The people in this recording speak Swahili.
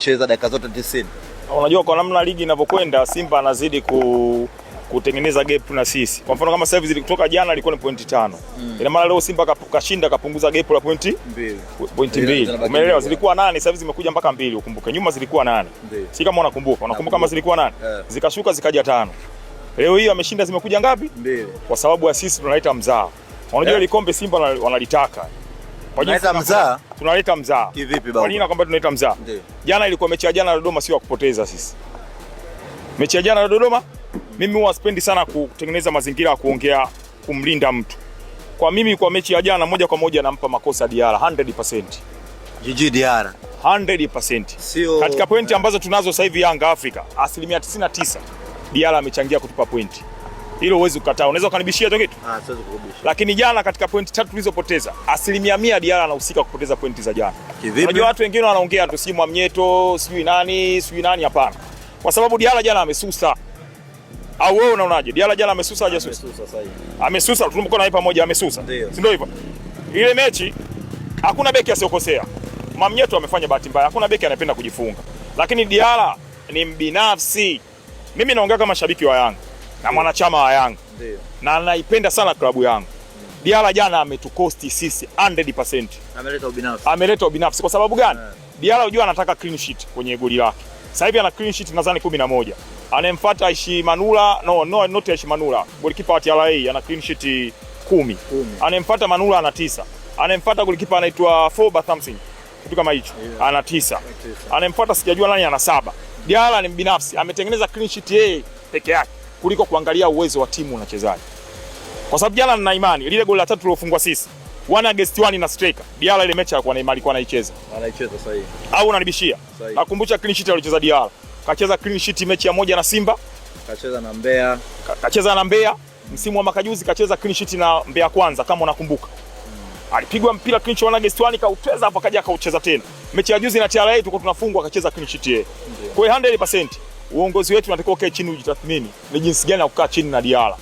cheza dakika zote 90. Unajua kwa namna ligi inavyokwenda Simba anazidi kutengeneza gap na sisi. Kwa mfano kama sasa hivi zilitoka jana ilikuwa ni pointi 5. Ina maana leo Simba kashinda kapunguza gap la pointi 2. Umeelewa? Zilikuwa 8 sasa hivi zimekuja mpaka 2 ukumbuke. Nyuma zilikuwa 8. Si kama unakumbuka. Unakumbuka kama zilikuwa 8. Zikashuka zikaja 5. Leo hii wameshinda zimekuja ngapi? 2. Kwa sababu ya sisi tunaleta mzaa. Unajua ile kombe Simba wanalitaka. Tunaleta mzaa? Tunaleta mzaa. Kivipi baba? Kwa nini nakwambia tunaleta mzaa? Jana ilikuwa mechi ya jana na Dodoma sio ya kupoteza sisi. Mechi ya jana na Dodoma mimi huwa sipendi sana kutengeneza mazingira ya kuongea kumlinda mtu. Kwa mimi kwa mechi ya jana moja kwa moja nampa makosa Diarra 100%. Jiji Diarra 100%. Sio katika pointi ambazo tunazo sasa hivi Yanga Afrika, 99% Diarra amechangia kutupa pointi. Hilo huwezi kukataa. Unaweza ukanibishia hiyo kitu? Siwezi kukubisha. Lakini jana katika pointi 3 tulizopoteza, 100% Diarra anahusika kupoteza pointi za jana. Kivipi? Unajua watu wengine wanaongea tu si Mwamnyeto, sijui nani, hapana. Kwa sababu Diarra jana amesusa. Au wewe unaonaje? Diarra jana amesusa aje susa? Amesusa sasa hivi. Amesusa, tulikuwa naye pamoja amesusa. Si ndio hivyo? Ile mechi hakuna beki asiyokosea. Mwamnyeto amefanya bahati mbaya. Hakuna beki anapenda kujifunga. Lakini Diarra ni mbinafsi. Mimi naongea kama shabiki wa Yanga na mwanachama wa Yanga. Ndio. Na anaipenda sana klabu yangu. Diarra jana ametukosti sisi 100%. Ameleta ubinafsi. Kwa sababu gani? Diarra unajua anataka clean sheet kwenye goli lake. Sasa hivi ana clean sheet nadhani 11. Anemfuata Aishi Manula, not Aishi Manula. Golikipa wa TRA ana clean sheet 10. Anemfuata Manula ana 9. Anemfuata golikipa anaitwa Foba Thompson. Kitu kama hicho. Ana 9. Anemfuata sijajua nani ana 7. Diarra ni binafsi, ametengeneza clean sheet yeye peke yake kuliko kuangalia uwezo wa timu unachezaji. Kwa sababu jana nina imani ile goli la 3 tulofungwa sisi 1 against 1 na striker. Diarra ile mechi alikuwa anaicheza. Anaicheza sahihi. Au unanibishia? Nakumbusha clean sheet alicheza Diarra. Kacheza clean sheet mechi ya moja na Simba, kacheza na Mbeya. Kacheza na Mbeya. Msimu wa makajuzi kacheza clean sheet na Mbeya kwanza kama unakumbuka. Alipigwa mpira clean sheet 1 against 1 kauteza hapo kaja akaucheza tena. Mechi ya juzi na TRA tulikuwa tunafungwa akacheza clean sheet yeye. Kwa hiyo 100% uongozi wetu unatakiwa ukae chini ujitathmini ni jinsi gani ya kukaa chini na Diarra.